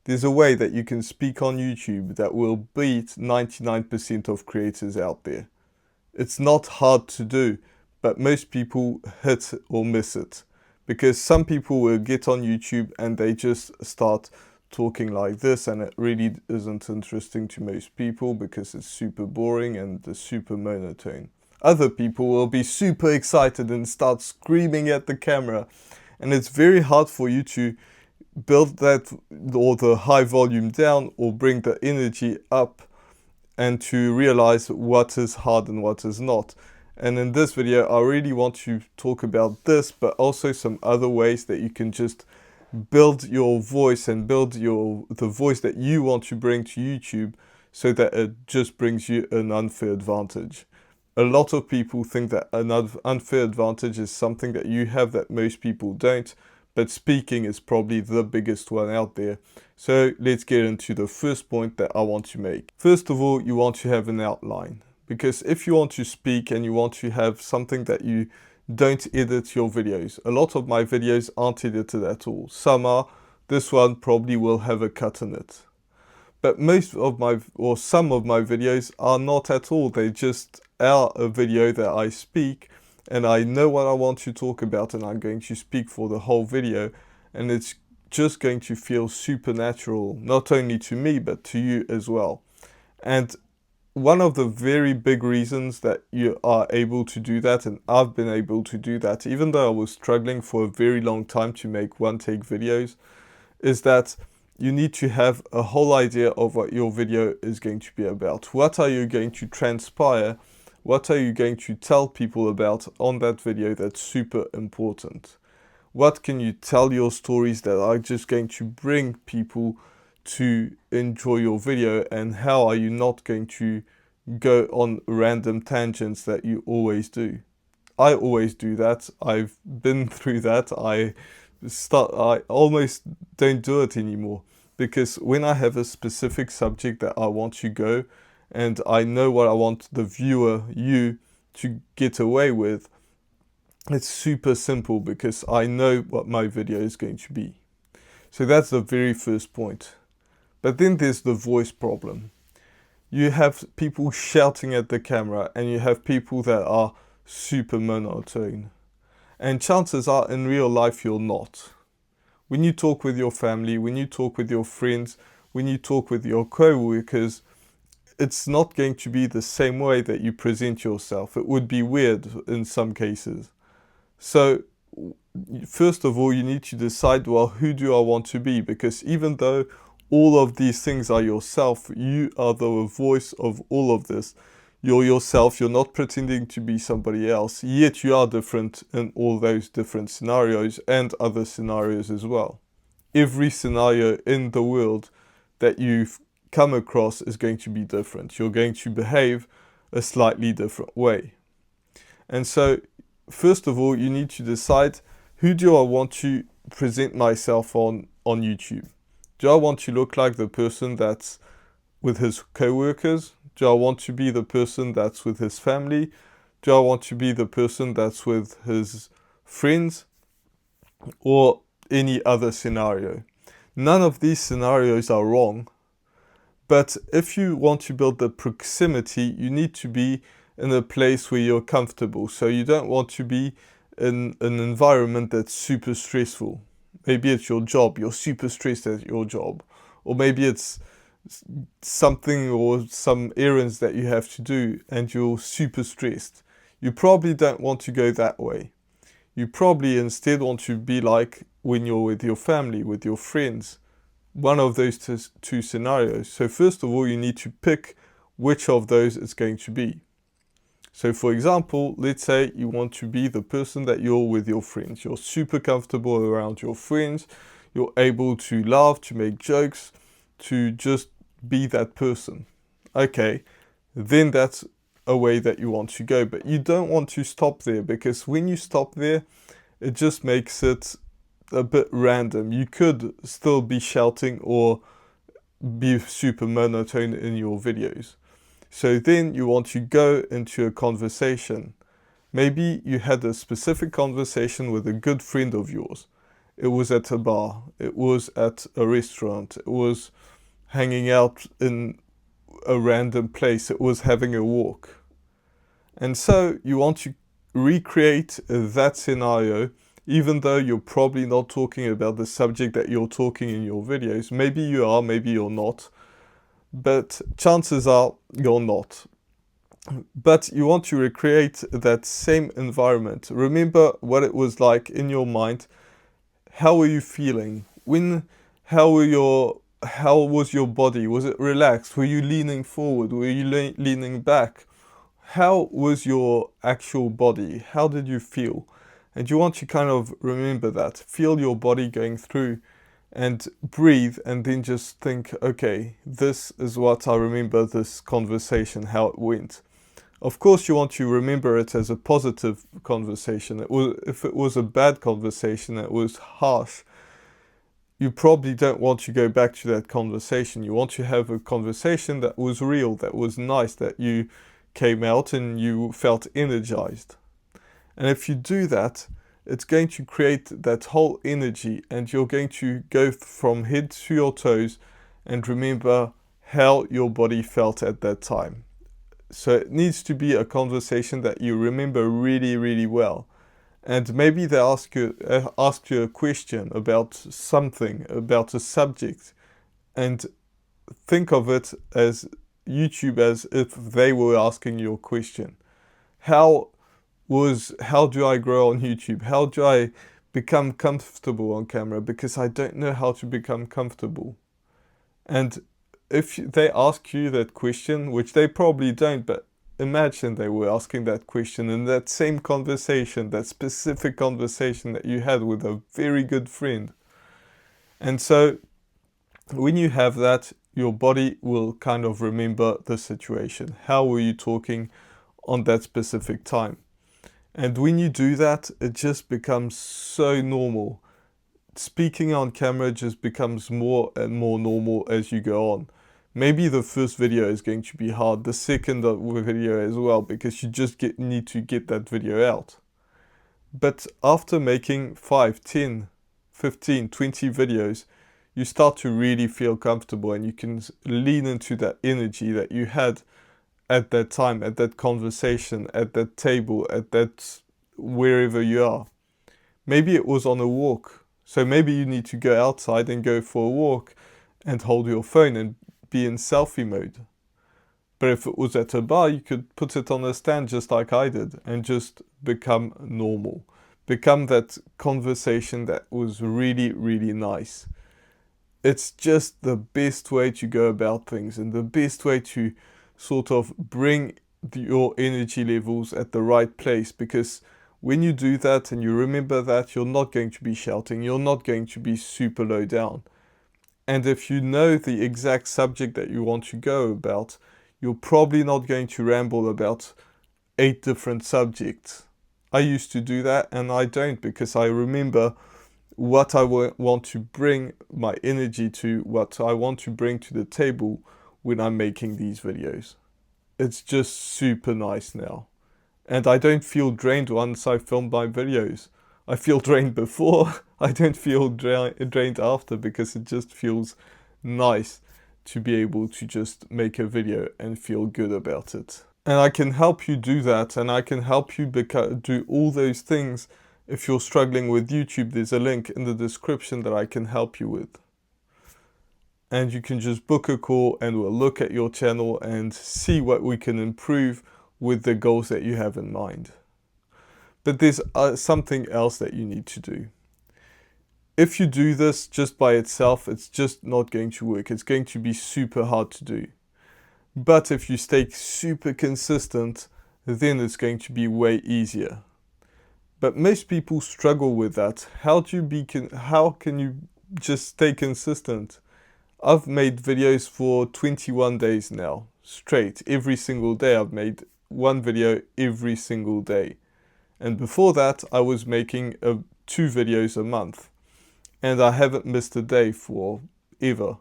there's a way that you can speak on YouTube that will beat 99% of creators out there. It's not hard to do, but most people hit or miss it. Because some people will get on YouTube and they just start talking like this, and it really isn't interesting to most people because it's super boring and it's super monotone. Other people will be super excited and start screaming at the camera, and it's very hard for you to build that or the high volume down or bring the energy up and to realize what is hard and what is not. And in this video, I really want to talk about this, but also some other ways that you can just build your voice and build the voice that you want to bring to YouTube so that it just brings you an unfair advantage. A lot of people think that an unfair advantage is something that you have that most people don't, but speaking is probably the biggest one out there. So let's get into the first point that I want to make. First of all, you want to have an outline, because if you want to speak and you want to have something that you don't edit your videos. A lot of my videos aren't edited at all. Some are. This one probably will have a cut in it. But most of my, or some of my videos are not at all. They just are a video that I speak and I know what I want to talk about and I'm going to speak for the whole video, and it's just going to feel supernatural, not only to me but to you as well. And one of the very big reasons that you are able to do that, and I've been able to do that, even though I was struggling for a very long time to make one-take videos, is that you need to have a whole idea of what your video is going to be about. What are you going to transpire? What are you going to tell people about on that video that's super important? What can you tell your stories that are just going to bring people to enjoy your video, and how are you not going to go on random tangents that you always do? I always do that. I've been through that. I almost don't do it anymore, because when I have a specific subject that I want to go and I know what I want the viewer, you, to get away with, it's super simple because I know what my video is going to be. So that's the very first point. But then there's the voice problem. You have people shouting at the camera and you have people that are super monotone. And chances are in real life you're not. When you talk with your family, when you talk with your friends, when you talk with your co-workers, it's not going to be the same way that you present yourself. It would be weird in some cases. So first of all, you need to decide, well, who do I want to be? Because even though all of these things are yourself, you are the voice of all of this. You're yourself, you're not pretending to be somebody else, yet you are different in all those different scenarios and other scenarios as well. Every scenario in the world that you've come across is going to be different. You're going to behave a slightly different way. And so, first of all, you need to decide, who do I want to present myself on YouTube? Do I want to look like the person that's with his co-workers? Do I want to be the person that's with his family? Do I want to be the person that's with his friends? Or any other scenario? None of these scenarios are wrong. But if you want to build the proximity, you need to be in a place where you're comfortable. So you don't want to be in an environment that's super stressful. Maybe it's your job, you're super stressed at your job. Or maybe it's something or some errands that you have to do and you're super stressed. You probably don't want to go that way. You probably instead want to be like when you're with your family, with your friends. One of those two scenarios. So first of all, you need to pick which of those it's going to be. So for example, let's say you want to be the person that you're with your friends. You're super comfortable around your friends. You're able to laugh, to make jokes, to just be that person. Okay, then that's a way that you want to go. But you don't want to stop there, because when you stop there, it just makes it a bit random. You could still be shouting or be super monotone in your videos. So then you want to go into a conversation. Maybe you had a specific conversation with a good friend of yours. It was at a bar, it was at a restaurant, it was hanging out in a random place, it was having a walk. And so you want to recreate that scenario, even though you're probably not talking about the subject that you're talking in your videos. Maybe you are, maybe you're not, but chances are you're not. But you want to recreate that same environment. Remember what it was like in your mind. How were you feeling? How was your body? Was it relaxed? Were you leaning forward? Were you leaning back? How was your actual body? How did you feel? And you want to kind of remember that. Feel your body going through and breathe, and then just think, okay, this is what I remember this conversation, how it went. Of course, you want to remember it as a positive conversation. If it was a bad conversation, it was harsh, you probably don't want to go back to that conversation. You want to have a conversation that was real, that was nice, that you came out and you felt energized. And if you do that, it's going to create that whole energy, and you're going to go from head to your toes and remember how your body felt at that time. So it needs to be a conversation that you remember really, really well. And maybe they ask you a question about something, about a subject, and think of it as YouTube as if they were asking you a question. How do I grow on YouTube? How do I become comfortable on camera? Because I don't know how to become comfortable. And if they ask you that question, which they probably don't, but imagine they were asking that question in that same conversation, that specific conversation that you had with a very good friend. And so when you have that, your body will kind of remember the situation. How were you talking on that specific time? And when you do that, it just becomes so normal. Speaking on camera just becomes more and more normal as you go on. Maybe the first video is going to be hard, the second video as well, because you just need to get that video out. But after making 5, 10, 15, 20 videos, you start to really feel comfortable, and you can lean into that energy that you had at that time, at that conversation, at that table, at that wherever you are. Maybe it was on a walk. So maybe you need to go outside and go for a walk and hold your phone and be in selfie mode. But if it was at a bar, you could put it on a stand just like I did and just become normal. Become that conversation that was really, really nice. It's just the best way to go about things, and the best way to sort of bring your energy levels at the right place, because when you do that and you remember that, you're not going to be shouting, you're not going to be super low down. And if you know the exact subject that you want to go about, you're probably not going to ramble about 8 different subjects. I used to do that, and I don't, because I remember what I want to bring my energy to, what I want to bring to the table when I'm making these videos. It's just super nice now. And I don't feel drained once I film my videos. I feel drained before, I don't feel drained after, because it just feels nice to be able to just make a video and feel good about it. And I can help you do that, and I can help you do all those things. If you're struggling with YouTube, there's a link in the description that I can help you with. And you can just book a call and we'll look at your channel and see what we can improve with the goals that you have in mind. But there's something else that you need to do. If you do this just by itself, it's just not going to work. It's going to be super hard to do. But if you stay super consistent, then it's going to be way easier. But most people struggle with that. How can you just stay consistent? I've made videos for 21 days now, straight. Every single day I've made one video every single day. And before that, I was making 2 videos a month. And I haven't missed a day for ever.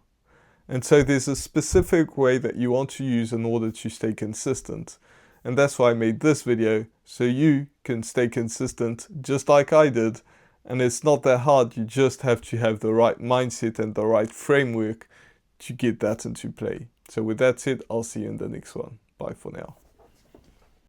And so there's a specific way that you want to use in order to stay consistent. And that's why I made this video, so you can stay consistent just like I did And it's not that hard, you just have to have the right mindset and the right framework to get that into play. So with that said, I'll see you in the next one. Bye for now.